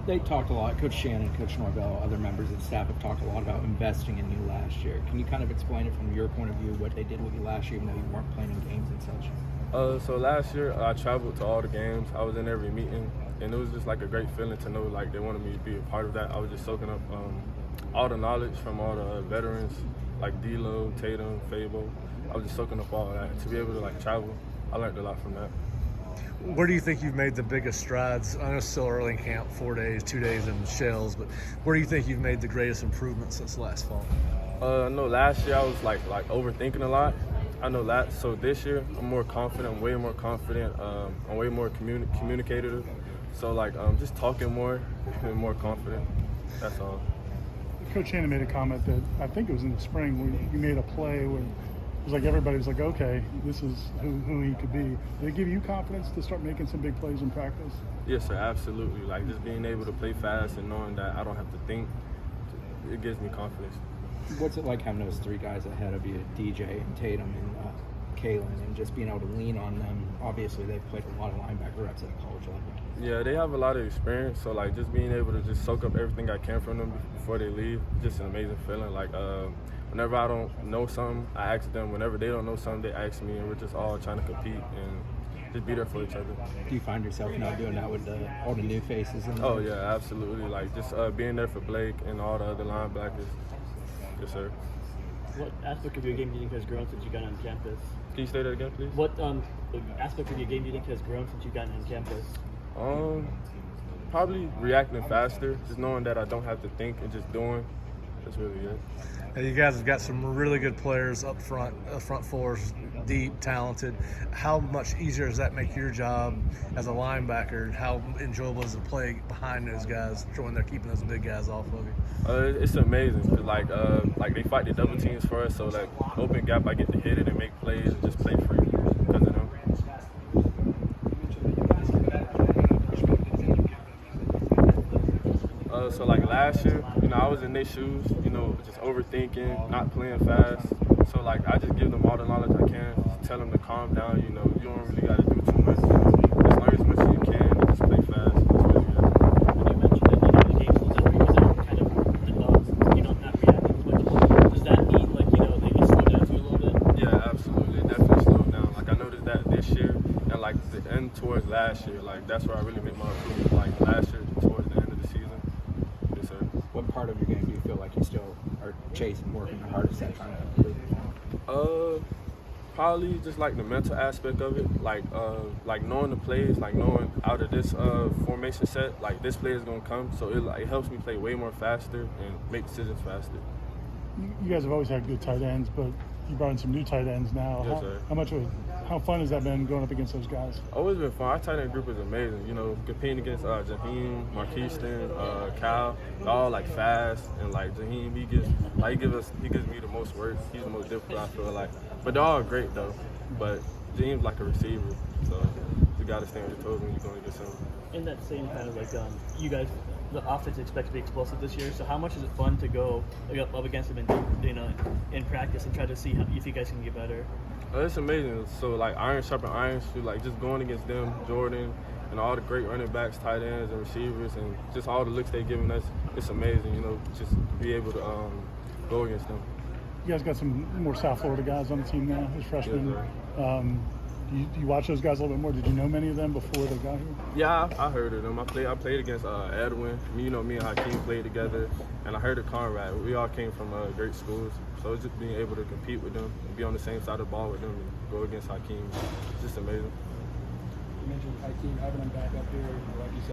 They talked a lot. Coach Shannon, Coach Norvell, other members of the staff have talked a lot about investing in you last year. Can you kind of explain it from your point of view, what they did with you last year, even though you weren't playing in games and such? So last year I traveled to all the games. I was in every meeting, and it was just like a great feeling to know like they wanted me to be a part of that. I was just soaking up all the knowledge from all the veterans like D'Lo, Tatum, Fable. I was just soaking up all that. To be able to like travel, I learned a lot from that. Where do you think you've made the biggest strides? I know it's still early in camp, 4 days, 2 days in shells, but where do you think you've made the greatest improvement since last fall? I know last year I was like overthinking a lot. I know that. So this year I'm more confident. I'm way more confident. I'm way more communicative. So like just talking more and more confident. That's all. Coach Shannon made a comment that I think it was in the spring where you made a play where it was like everybody was like, okay, this is who he could be. Did it give you confidence to start making some big plays in practice? Yes, sir, absolutely. Like just being able to play fast and knowing that I don't have to think, it gives me confidence. What's it like having those three guys ahead of you, DJ and Tatum and Kalen, and just being able to lean on them? Obviously, they've played a lot of linebacker reps at a college level. Yeah, they have a lot of experience, so like just being able to just soak up everything I can from them before they leave, just an amazing feeling. Like whenever I don't know something, I ask them. Whenever they don't know something, they ask me, and we're just all trying to compete and just be there for each other. Do you find yourself now doing that with all the new faces? Oh yeah, absolutely. Like just being there for Blake and all the other linebackers. Yes, sir. What aspect of your game do you think has grown since you got on campus? Can you say that again, please? What aspect of your game do you think has grown since you've gotten on campus? Probably reacting faster, just knowing that I don't have to think and just doing. That's really it. And you guys have got some really good players up front, front fours, deep, talented. How much easier does that make your job as a linebacker? How enjoyable is it to play behind those guys, when they're keeping those big guys off of you? It's amazing. Cause like they fight the double teams for us, so like open gap, I get to hit it and make plays and just play free because of them. So like last year, I was in their shoes, just overthinking, not playing fast. So like I just give them all the knowledge I can, just tell them to calm down. You don't really got to do too much. Just learn as much as you can and just play fast. That's really it. And you mentioned that the games that where you're kind of not reacting as much. Does that mean like they slow down to you a little bit? Yeah, absolutely. It definitely slowed down. Like I noticed that this year and like the end towards last year. Like that's where I really made my improvement. Like last year towards the end of the season. Yes, sir. What part of your game do you feel like you still are chasing, working your hardest at trying to improve? Probably just like the mental aspect of it, like knowing the plays, like knowing out of this formation set, like this play is gonna come, so it helps me play way more faster and make decisions faster. You guys have always had good tight ends, but you brought in some new tight ends now. Yes, sir. How fun has that been going up against those guys? Always been fun. Our tight end group is amazing. Competing against Jaheim, Marquiston, Cal, they're all like fast, and like Jaheim, he gives me the most work. He's the most difficult, I feel like. But they're all great though. But Jaheim's like a receiver, so you got to stay on your toes when you're going to get something. In that same kind of like you guys, the offense expects to be explosive this year. So how much is it fun to go up against them in practice and try to see if you guys can get better? It's amazing. So like iron sharpen iron, so like just going against them, Jordan, and all the great running backs, tight ends, and receivers, and just all the looks they've given us. It's amazing, just be able to go against them. You guys got some more South Florida guys on the team now as freshmen. Yes, do you watch those guys a little bit more? Did you know many of them before they got here? Yeah, I heard of them. I played against Edwin. Me and Hakeem played together, and I heard of Conrad. We all came from great schools, so it's just being able to compete with them and be on the same side of the ball with them and go against Hakeem. It's just amazing. You mentioned Hakeem having him back up here, like you said.